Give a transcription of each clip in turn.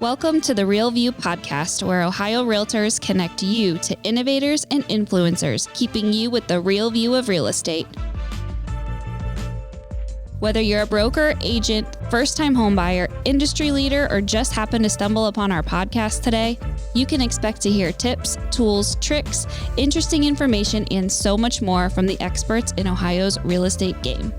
Welcome to the Real View podcast, where Ohio Realtors connect you to innovators and influencers, keeping you with the real view of real estate. Whether you're a broker, agent, first-time homebuyer, industry leader, or just happen to stumble upon our podcast today, you can expect to hear tips, tools, tricks, interesting information, and so much more from the experts in Ohio's real estate game.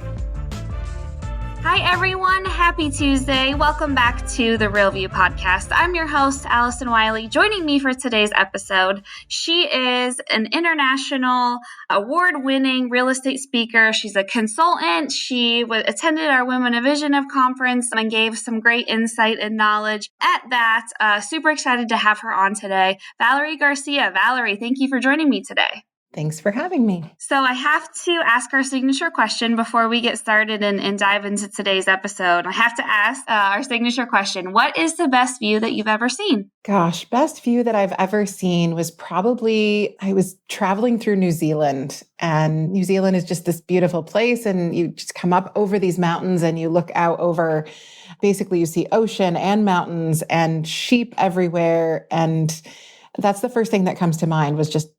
Hi, everyone. Happy Tuesday. Welcome back to the Real View podcast. I'm your host, Allison Wiley. Joining me for today's episode, she is an international award-winning real estate speaker. She's a consultant. She attended our Women of Vision of conference and gave some great insight and knowledge at that. Super excited to have her on today. Valerie Garcia. Valerie, thank you for joining me today. Thanks for having me. So I have to ask our signature question before we get started and dive into today's episode. I have to ask our signature question. What is the best view that you've ever seen? Gosh, best view that I've ever seen was probably, I was traveling through New Zealand, and New Zealand is just this beautiful place, and you just come up over these mountains and you look out over, basically you see ocean and mountains and sheep everywhere. And that's the first thing that comes to mind, was just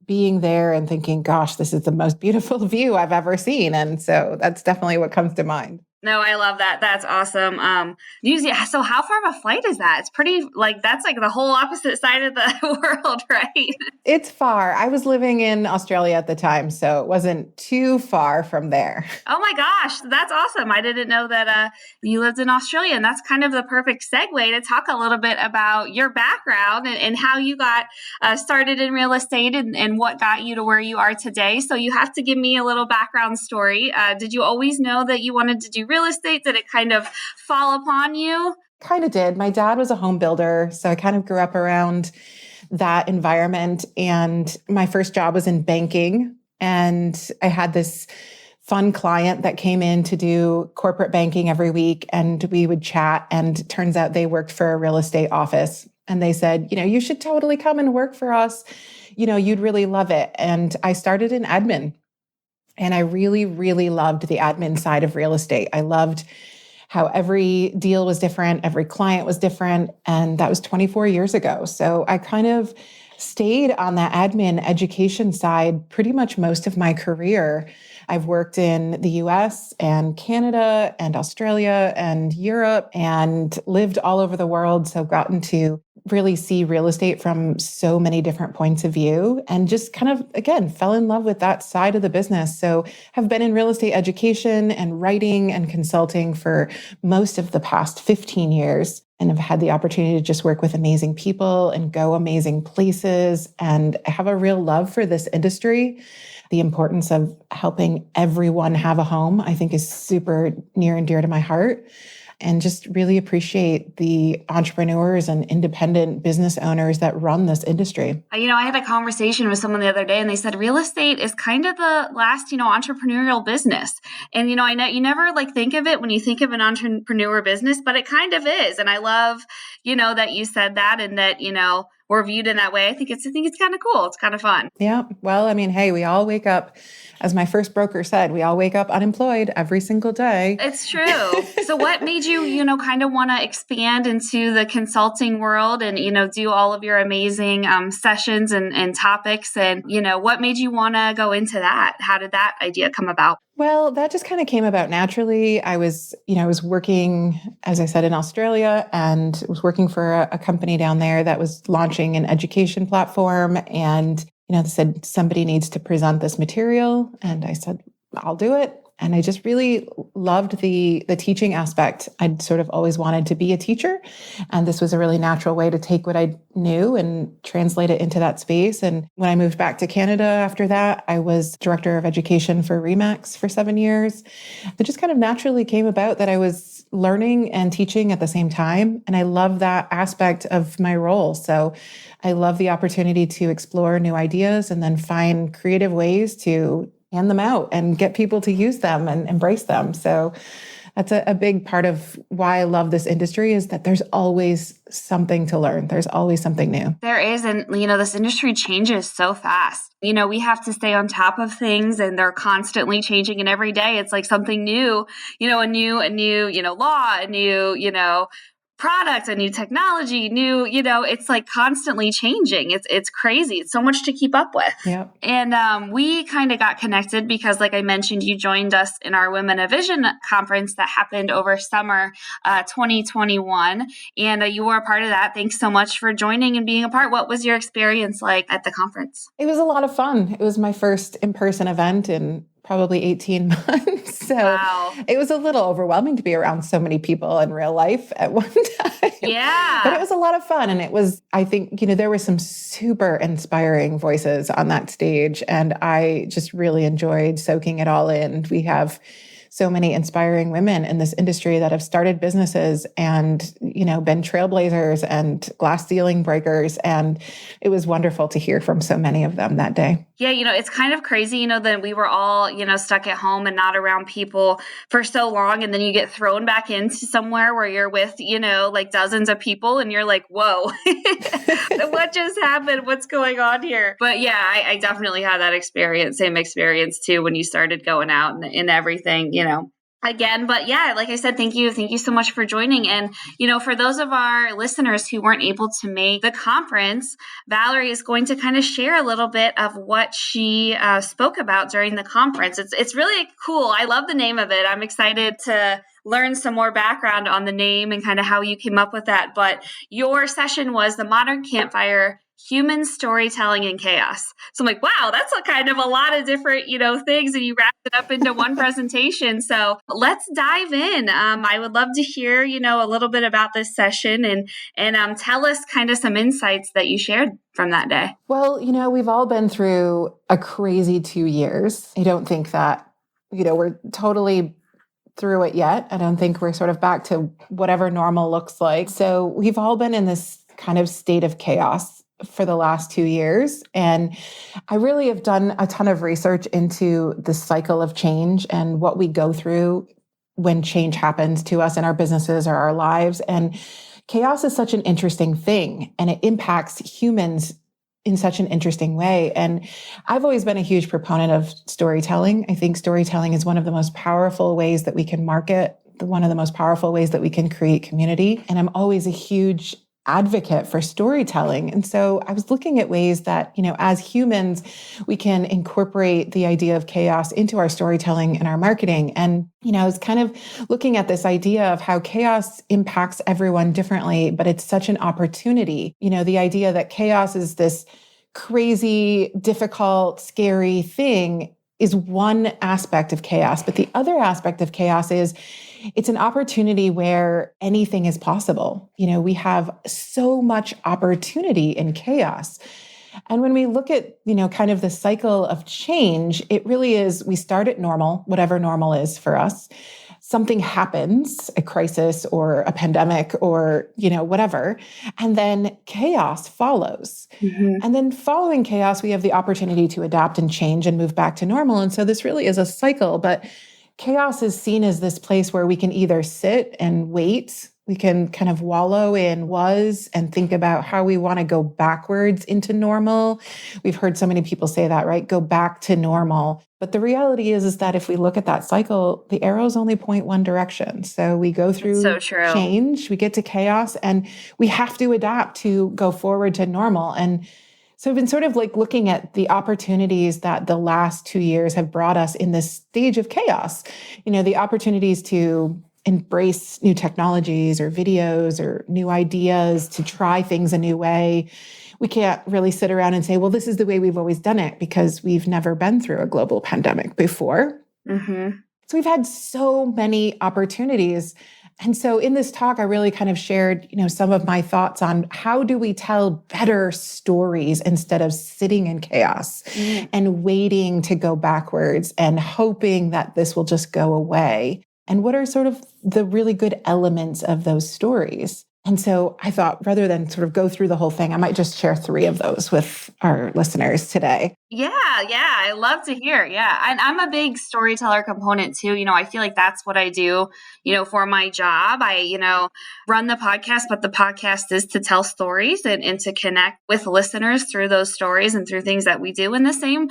being there and thinking, gosh, this is the most beautiful view I've ever seen. And so that's definitely what comes to mind. No, I love that. That's awesome. New Zealand. So how far of a flight is that? It's pretty, that's like the whole opposite side of the world, right? It's far. I was living in Australia at the time, so it wasn't too far from there. Oh my gosh, that's awesome. I didn't know that you lived in Australia, and that's kind of the perfect segue to talk a little bit about your background and how you got started in real estate and what got you to where you are today. So you have to give me a little background story. Did you always know that you wanted to do real estate? Did it kind of fall upon you? Kind of did. My dad was a home builder, so I kind of grew up around that environment. And my first job was in banking. And I had this fun client that came in to do corporate banking every week, and we would chat. And it turns out they worked for a real estate office. And they said, you should totally come and work for us. You'd really love it. And I started in admin. And I really, really loved the admin side of real estate. I loved how every deal was different, every client was different. And that was 24 years ago. So I kind of stayed on that admin education side pretty much most of my career. I've worked in the US and Canada and Australia and Europe and lived all over the world. So I've gotten to really see real estate from so many different points of view, and just kind of, again, fell in love with that side of the business. So have been in real estate education and writing and consulting for most of the past 15 years, and have had the opportunity to just work with amazing people and go amazing places, and have a real love for this industry. The importance of helping everyone have a home, I think, is super near and dear to my heart. And just really appreciate the entrepreneurs and independent business owners that run this industry. I had a conversation with someone the other day, and they said real estate is kind of the last, entrepreneurial business. And, I know you never think of it when you think of an entrepreneur business, but it kind of is. And I love, that you said that, and that, we're viewed in that way. I think it's kind of cool. It's kind of fun. Yeah. Well, hey, we all wake up, as my first broker said, we all wake up unemployed every single day. It's true. So what made you, kind of want to expand into the consulting world and, do all of your amazing sessions and topics? And, what made you want to go into that? How did that idea come about? Well, that just kind of came about naturally. I was working, as I said, in Australia, and was working for a company down there that was launching an education platform. And, they said, somebody needs to present this material. And I said, I'll do it. And I just really loved the teaching aspect. I'd sort of always wanted to be a teacher. And this was a really natural way to take what I knew and translate it into that space. And when I moved back to Canada after that, I was director of education for RE/MAX for 7 years. It just kind of naturally came about that I was learning and teaching at the same time. And I love that aspect of my role. So I love the opportunity to explore new ideas and then find creative ways to hand them out and get people to use them and embrace them. So that's a big part of why I love this industry, is that there's always something to learn. There's always something new. There is. And, this industry changes so fast. We have to stay on top of things, and they're constantly changing. And every day it's like something new, a new, law, a new, product, a new technology, new, it's like constantly changing. It's crazy. It's so much to keep up with. Yep. And we kind of got connected because, like I mentioned, you joined us in our Women of Vision conference that happened over summer 2021. And you were a part of that. Thanks so much for joining and being a part. What was your experience like at the conference? It was a lot of fun. It was my first in-person event in probably 18 months. So wow. It was a little overwhelming to be around so many people in real life at one time. Yeah. But it was a lot of fun. And it was, I think, there were some super inspiring voices on that stage. And I just really enjoyed soaking it all in. We have so many inspiring women in this industry that have started businesses and, been trailblazers and glass ceiling breakers. And it was wonderful to hear from so many of them that day. Yeah, it's kind of crazy, that we were all, stuck at home and not around people for so long. And then you get thrown back into somewhere where you're with, like dozens of people and you're like, whoa, what just happened? What's going on here? But yeah, I definitely had that same experience too, when you started going out and everything, again. But yeah, like I said, thank you so much for joining. And, for those of our listeners who weren't able to make the conference, Valerie is going to kind of share a little bit of what she spoke about during the conference. It's really cool. I love the name of it. I'm excited to learn some more background on the name and kind of how you came up with that. But your session was the Modern Campfire: Human Storytelling in Chaos. So I'm like, wow, that's a lot of different, things, and you wrapped it up into one presentation. So let's dive in. I would love to hear, a little bit about this session and tell us kind of some insights that you shared from that day. Well, we've all been through a crazy 2 years. I don't think that, we're totally through it yet. I don't think we're sort of back to whatever normal looks like. So we've all been in this kind of state of chaos for the last 2 years. And I really have done a ton of research into the cycle of change and what we go through when change happens to us in our businesses or our lives. And chaos is such an interesting thing, and it impacts humans in such an interesting way. And I've always been a huge proponent of storytelling. I think storytelling is one of the most powerful ways that we can market, one of the most powerful ways that we can create community. And I'm always a huge advocate for storytelling. And so I was looking at ways that, as humans, we can incorporate the idea of chaos into our storytelling and our marketing. And, I was kind of looking at this idea of how chaos impacts everyone differently, but it's such an opportunity. The idea that chaos is this crazy, difficult, scary thing is one aspect of chaos. But the other aspect of chaos is it's an opportunity where anything is possible. We have so much opportunity in chaos. And when we look at, kind of the cycle of change, it really is, we start at normal, whatever normal is for us. Something happens, a crisis or a pandemic or, whatever, and then chaos follows. Mm-hmm. And then following chaos, we have the opportunity to adapt and change and move back to normal. And so this really is a cycle, but chaos is seen as this place where we can either sit and wait, we can kind of wallow in was and think about how we want to go backwards into normal. We've heard so many people say that, right? Go back to normal. But the reality is that if we look at that cycle, the arrows only point one direction. So we go through change, we get to chaos, and we have to adapt to go forward to normal. And so I've been sort of like looking at the opportunities that the last 2 years have brought us in this stage of chaos, the opportunities to embrace new technologies or videos or new ideas, to try things a new way. We can't really sit around and say, well, this is the way we've always done it, because we've never been through a global pandemic before. Mm-hmm. So we've had so many opportunities. And so in this talk, I really kind of shared, some of my thoughts on how do we tell better stories instead of sitting in chaos and waiting to go backwards and hoping that this will just go away. And what are sort of the really good elements of those stories? And so I thought, rather than sort of go through the whole thing, I might just share 3 of those with our listeners today. Yeah. I love to hear. Yeah. And I'm a big storyteller component too. I feel like that's what I do, for my job. I, run the podcast, but the podcast is to tell stories and to connect with listeners through those stories and through things that we do. And the same,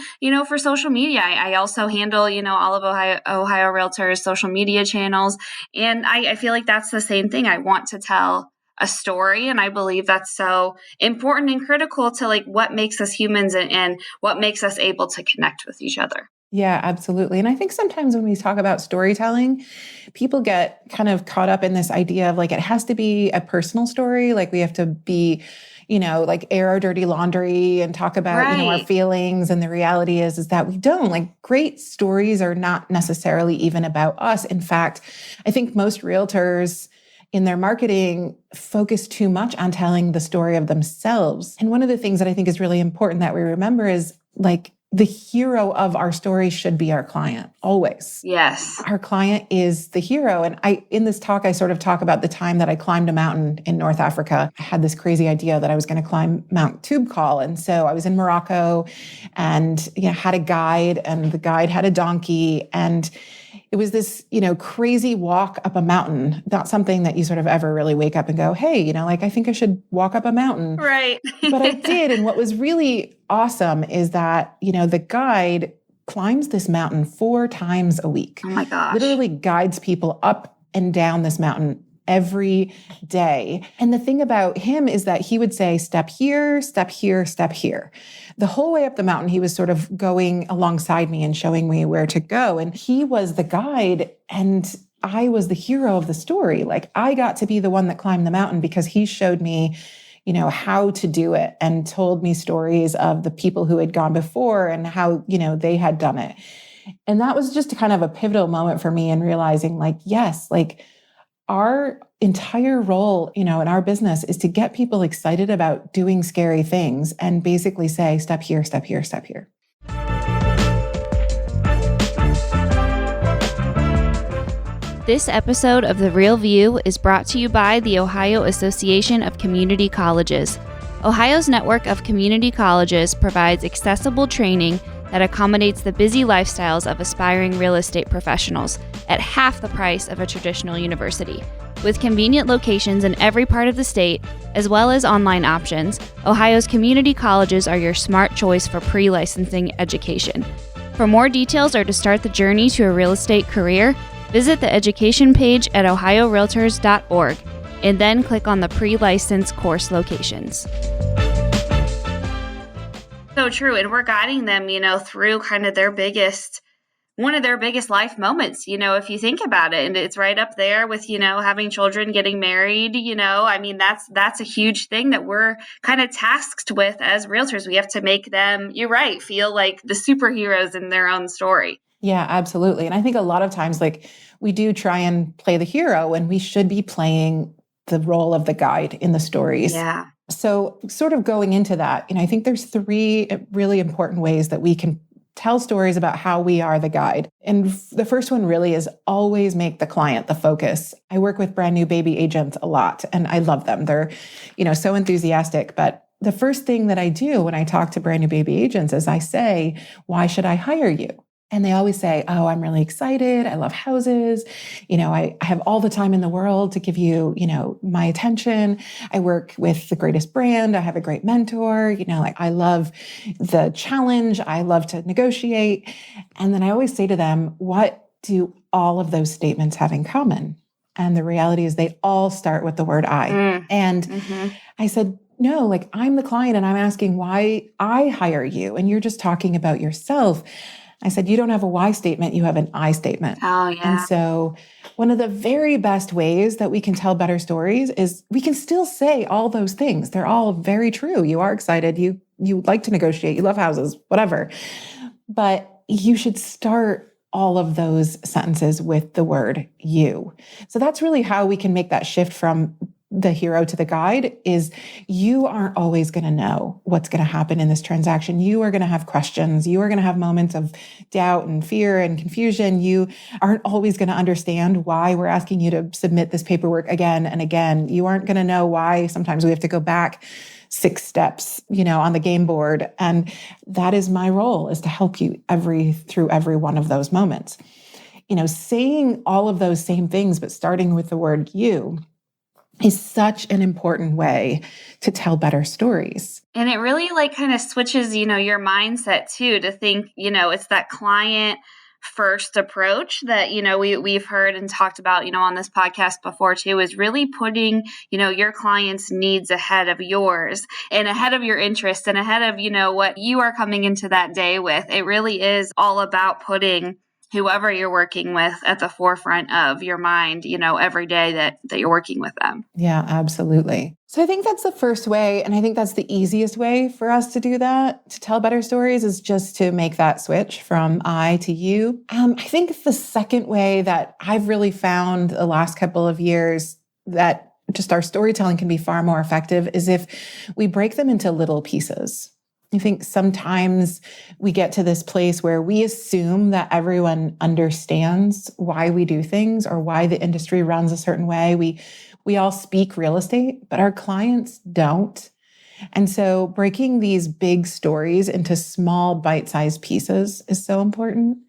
for social media. I also handle, all of Ohio Realtors social media channels. And I feel like that's the same thing. I want to tell a story. And I believe that's so important and critical to like what makes us humans and what makes us able to connect with each other. Yeah, absolutely. And I think sometimes when we talk about storytelling, people get kind of caught up in this idea of like, it has to be a personal story. Like we have to be, like air our dirty laundry and talk about, our Right. feelings. And the reality is that we don't. Like great stories are not necessarily even about us. In fact, I think most realtors in their marketing focus too much on telling the story of themselves. And one of the things that I think is really important that we remember is like, the hero of our story should be our client, always. Yes. Our client is the hero. And in this talk, I sort of talk about the time that I climbed a mountain in North Africa. I had this crazy idea that I was going to climb Mount Toubkal. And so I was in Morocco and had a guide, and the guide had a donkey. And it was this, crazy walk up a mountain, not something that you sort of ever really wake up and go, hey, I think I should walk up a mountain. Right. But I did. And what was really awesome is that, the guide climbs this mountain 4 times a week. Oh my gosh. Literally guides people up and down this mountain every day. And the thing about him is that he would say, step here, step here, step here. The whole way up the mountain, he was sort of going alongside me and showing me where to go. And he was the guide and I was the hero of the story. Like I got to be the one that climbed the mountain because he showed me, how to do it and told me stories of the people who had gone before and how, they had done it. And that was just kind of a pivotal moment for me in realizing like, yes, like our entire role, in our business is to get people excited about doing scary things and basically say, step here, step here, step here. This episode of The Real View is brought to you by the Ohio Association of Community Colleges. Ohio's network of community colleges provides accessible training that accommodates the busy lifestyles of aspiring real estate professionals at half the price of a traditional university. With convenient locations in every part of the state, as well as online options, Ohio's community colleges are your smart choice for pre-licensing education. For more details or to start the journey to a real estate career, visit the education page at ohiorealtors.org and then click on the pre-license course locations. So true. And we're guiding them, through kind of one of their biggest life moments, if you think about it. And it's right up there with, having children, getting married, that's a huge thing that we're kind of tasked with as realtors. We have to make them, you're right, feel like the superheroes in their own story. Yeah, absolutely. And I think a lot of times, like we do try and play the hero when we should be playing the role of the guide in the stories. Yeah. So sort of going into that, I think there's 3 really important ways that we can tell stories about how we are the guide. And the first one really is always make the client the focus. I work with brand new baby agents a lot and I love them. They're, so enthusiastic. But the first thing that I do when I talk to brand new baby agents is I say, why should I hire you? And they always say, oh, I'm really excited. I love houses. I have all the time in the world to give you, my attention. I work with the greatest brand. I have a great mentor. I love the challenge. I love to negotiate. And then I always say to them, what do all of those statements have in common? And the reality is they all start with the word I. And I said, no, like I'm the client and I'm asking why I hire you. And you're just talking about yourself. I said, you don't have a why statement, you have an I statement. Oh, yeah. And so one of the very best ways that we can tell better stories is we can still say all those things. They're all very true. You are excited. You like to negotiate. You love houses, whatever. But you should start all of those sentences with the word you. So that's really how we can make that shift from the hero to the guide is you aren't always going to know what's going to happen in this transaction. You are going to have questions. You are going to have moments of doubt and fear and confusion. You aren't always going to understand why we're asking you to submit this paperwork again and again. You aren't going to know why sometimes we have to go back 6 steps, on the game board. And that is my role, is to help you through every one of those moments. Saying all of those same things, but starting with the word you is such an important way to tell better stories. And it really kind of switches, your mindset too, to think, it's that client first approach that, we've heard and talked about, on this podcast before too, is really putting, your clients' needs ahead of yours and ahead of your interests and ahead of, what you are coming into that day with. It really is all about putting whoever you're working with at the forefront of your mind, every day that you're working with them. Yeah, absolutely. So I think that's the first way. And I think that's the easiest way for us to do that, to tell better stories, is just to make that switch from I to you. I think the second way that I've really found the last couple of years that just our storytelling can be far more effective is if we break them into little pieces. I think sometimes we get to this place where we assume that everyone understands why we do things or why the industry runs a certain way. We all speak real estate, but our clients don't. And so breaking these big stories into small bite-sized pieces is so important,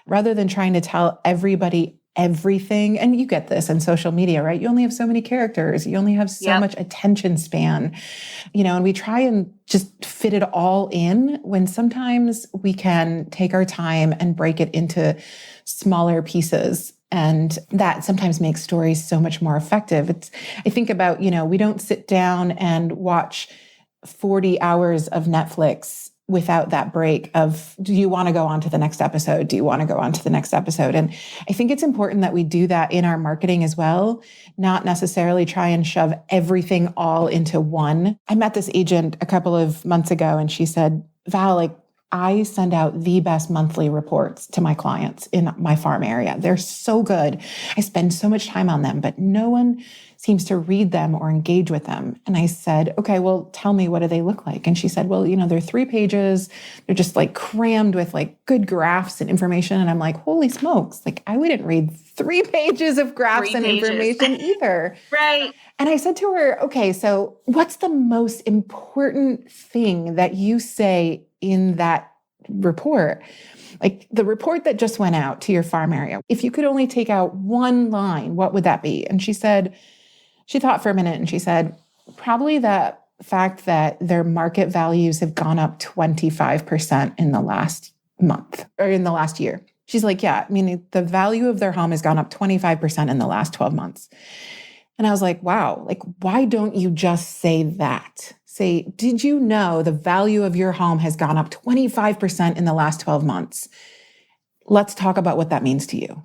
rather than trying to tell everybody everything. And you get this in social media, right? You only have so many characters. You only have so much attention span, and we try and just fit it all in, when sometimes we can take our time and break it into smaller pieces. And that sometimes makes stories so much more effective. I think about, we don't sit down and watch 40 hours of Netflix without that break of, do you want to go on to the next episode? Do you want to go on to the next episode? And I think it's important that we do that in our marketing as well, not necessarily try and shove everything all into one. I met this agent a couple of months ago and she said, Val, I send out the best monthly reports to my clients in my farm area. They're so good. I spend so much time on them, but no one seems to read them or engage with them. And I said, okay, well, tell me, what do they look like? And she said, well, they're 3 pages. They're just crammed with good graphs and information. And I'm like, holy smokes. I wouldn't read 3 pages of graphs and information either. Right. And I said to her, okay, so what's the most important thing that you say in that report? The report that just went out to your farm area, if you could only take out one line, what would that be? And she thought for a minute and she said, probably the fact that their market values have gone up 25% in the last month or in the last year. She's like, yeah, the value of their home has gone up 25% in the last 12 months. And I was like, wow, why don't you just say that? Say, did you know the value of your home has gone up 25% in the last 12 months? Let's talk about what that means to you.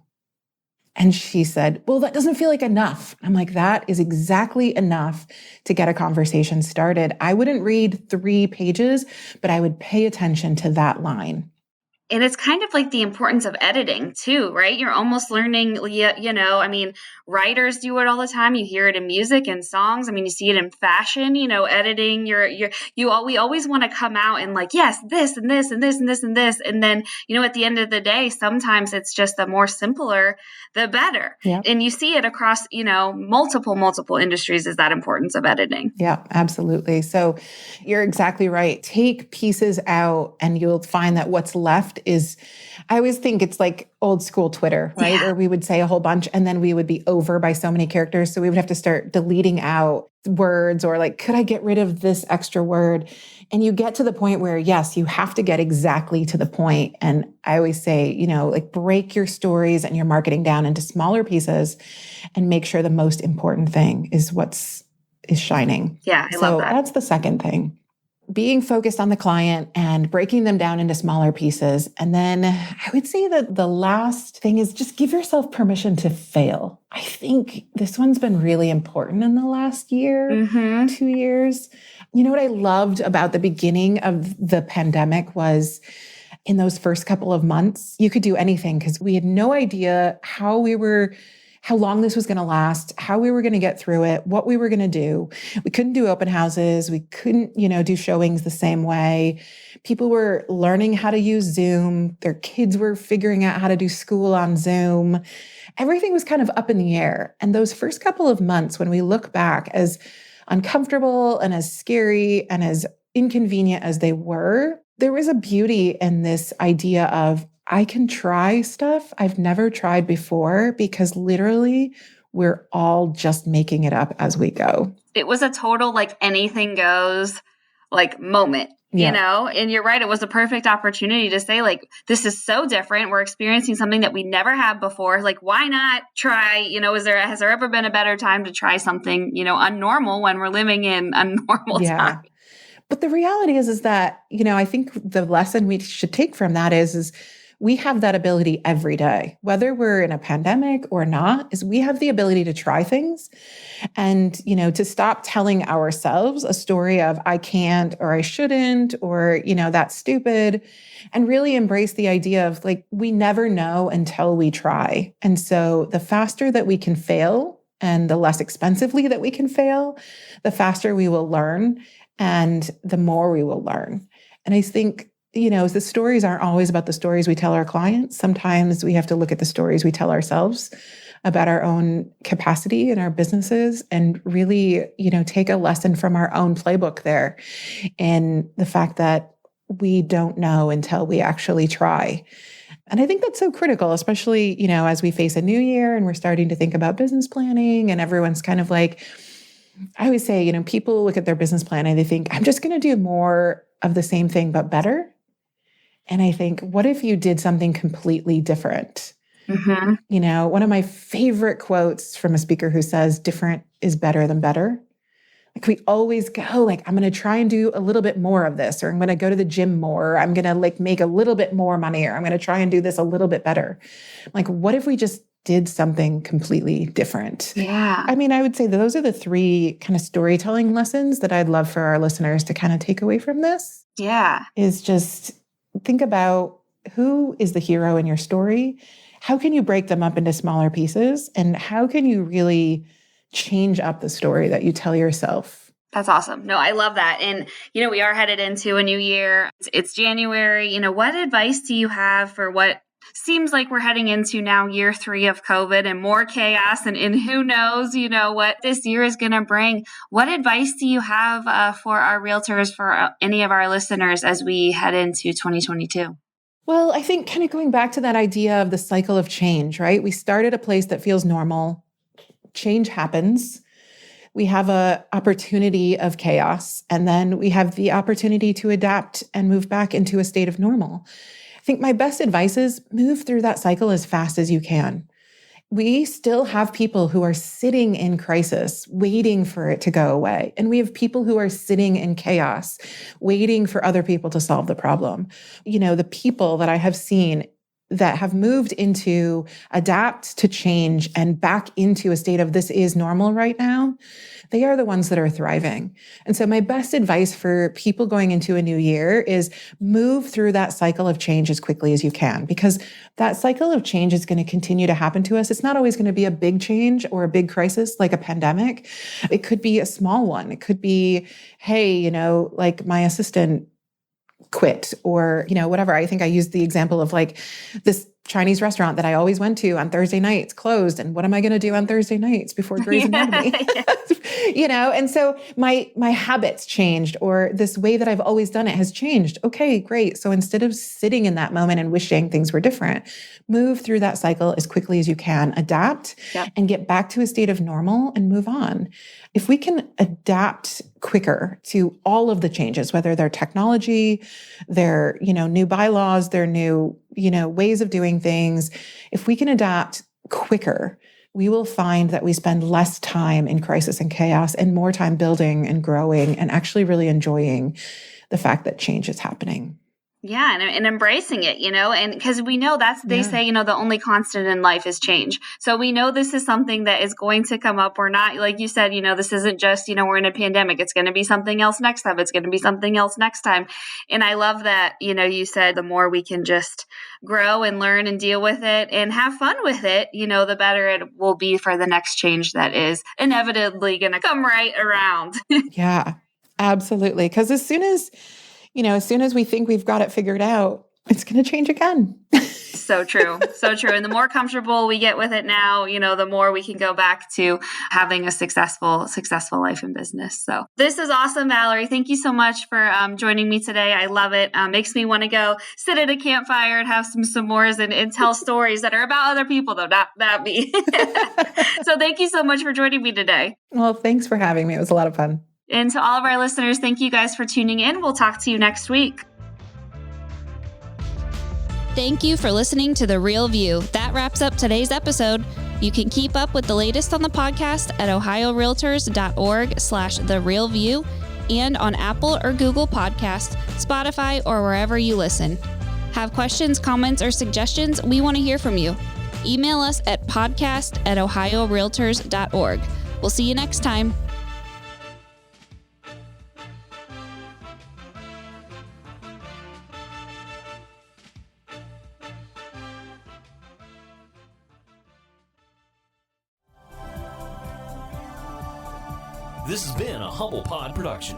And she said, well, that doesn't feel like enough. I'm like, that is exactly enough to get a conversation started. I wouldn't read 3 pages, but I would pay attention to that line. And it's kind of like the importance of editing too, right? You're almost learning, writers do it all the time. You hear it in music and songs. You see it in fashion, editing we always want to come out and yes, this and this and this and this and this. And then, at the end of the day, sometimes it's just the more simpler, the better. Yeah. And you see it across, multiple industries, is that importance of editing. Yeah, absolutely. So you're exactly right. Take pieces out and you'll find that what's left is, I always think it's like old school Twitter, right? Yeah. Or we would say a whole bunch and then we would be over by so many characters. So we would have to start deleting out words or could I get rid of this extra word? And you get to the point where, yes, you have to get exactly to the point. And I always say, break your stories and your marketing down into smaller pieces and make sure the most important thing is is shining. Yeah, I love that. So that's the second thing. Being focused on the client and breaking them down into smaller pieces. And then I would say that the last thing is just give yourself permission to fail. I think this one's been really important in the last year, 2 years. What I loved about the beginning of the pandemic was in those first couple of months, you could do anything because we had no idea how long this was going to last, how we were going to get through it, what we were going to do. We couldn't do open houses. We couldn't, do showings the same way. People were learning how to use Zoom. Their kids were figuring out how to do school on Zoom. Everything was kind of up in the air. And those first couple of months, when we look back, as uncomfortable and as scary and as inconvenient as they were, there was a beauty in this idea of, I can try stuff I've never tried before because literally we're all just making it up as we go. It was a total anything goes moment. Yeah. And you're right. It was a perfect opportunity to say, like, this is so different. We're experiencing something that we never had before. Like, why not try, has there ever been a better time to try something, unnormal when we're living in a normal Yeah. time? But the reality is that, I think the lesson we should take from that is we have that ability every day, whether we're in a pandemic or not, is we have the ability to try things and, to stop telling ourselves a story of I can't, or I shouldn't, or, that's stupid, and really embrace the idea of like, we never know until we try. And so the faster that we can fail and the less expensively that we can fail, the faster we will learn and the more we will learn. And I think, the stories aren't always about the stories we tell our clients. Sometimes we have to look at the stories we tell ourselves about our own capacity in our businesses and really, take a lesson from our own playbook there in the fact that we don't know until we actually try. And I think that's so critical, especially, as we face a new year and we're starting to think about business planning and everyone's kind of like, I always say, people look at their business plan and they think, I'm just going to do more of the same thing, but better. And I think, what if you did something completely different? Mm-hmm. One of my favorite quotes from a speaker who says, different is better than better. Like we always go like, I'm going to try and do a little bit more of this, or I'm going to go to the gym more. Or I'm going to like make a little bit more money, or I'm going to try and do this a little bit better. Like, what if we just did something completely different? Yeah. I mean, I would say those are the three kind of storytelling lessons that I'd love for our listeners to kind of take away from this. Yeah. Is just think about who is the hero in your story. How can you break them up into smaller pieces? And how can you really change up the story that you tell yourself? That's awesome. No, I love that. And, we are headed into a new year. It's January. What advice do you have for what seems like we're heading into now year 3 of COVID and more chaos and who knows, what this year is going to bring. What advice do you have for our realtors, for any of our listeners as we head into 2022? Well, I think kind of going back to that idea of the cycle of change, right? We start at a place that feels normal. Change happens. We have an opportunity of chaos, and then we have the opportunity to adapt and move back into a state of normal. I think my best advice is move through that cycle as fast as you can. We still have people who are sitting in crisis, waiting for it to go away. And we have people who are sitting in chaos, waiting for other people to solve the problem. The people that I have seen that have moved into adapt to change and back into a state of this is normal right now, they are the ones that are thriving. And so my best advice for people going into a new year is move through that cycle of change as quickly as you can, because that cycle of change is going to continue to happen to us. It's not always going to be a big change or a big crisis like a pandemic. It could be a small one. It could be, hey, like my assistant quit or, whatever. I think I used the example of like this Chinese restaurant that I always went to on Thursday nights closed. And what am I going to do on Thursday nights before Grey's Anatomy? And so my habits changed, or this way that I've always done it has changed. Okay, great. So instead of sitting in that moment and wishing things were different, move through that cycle as quickly as you can, adapt and get back to a state of normal and move on. If we can adapt quicker to all of the changes, whether they're technology, their, new bylaws, their new, ways of doing things, if we can adapt quicker, we will find that we spend less time in crisis and chaos and more time building and growing and actually really enjoying the fact that change is happening. Yeah. And embracing it, and because we know they say, the only constant in life is change. So we know this is something that is going to come up. We're not, like you said, this isn't just, we're in a pandemic. It's going to be something else next time. It's going to be something else next time. And I love that, you said the more we can just grow and learn and deal with it and have fun with it, the better it will be for the next change that is inevitably going to come right around. Yeah, absolutely. Because as soon as we think we've got it figured out, it's going to change again. So true. So true. And the more comfortable we get with it now, the more we can go back to having a successful life in business. So this is awesome, Valerie. Thank you so much for joining me today. I love it. Makes me want to go sit at a campfire and have some s'mores and tell stories that are about other people, though, not me. So thank you so much for joining me today. Well, thanks for having me. It was a lot of fun. And to all of our listeners, thank you guys for tuning in. We'll talk to you next week. Thank you for listening to The Real View. That wraps up today's episode. You can keep up with the latest on the podcast at ohiorealtors.org/therealview and on Apple or Google Podcasts, Spotify, or wherever you listen. Have questions, comments, or suggestions? We want to hear from you. Email us at podcast@ohiorealtors.org. We'll see you next time. This has been a Humble Pod production.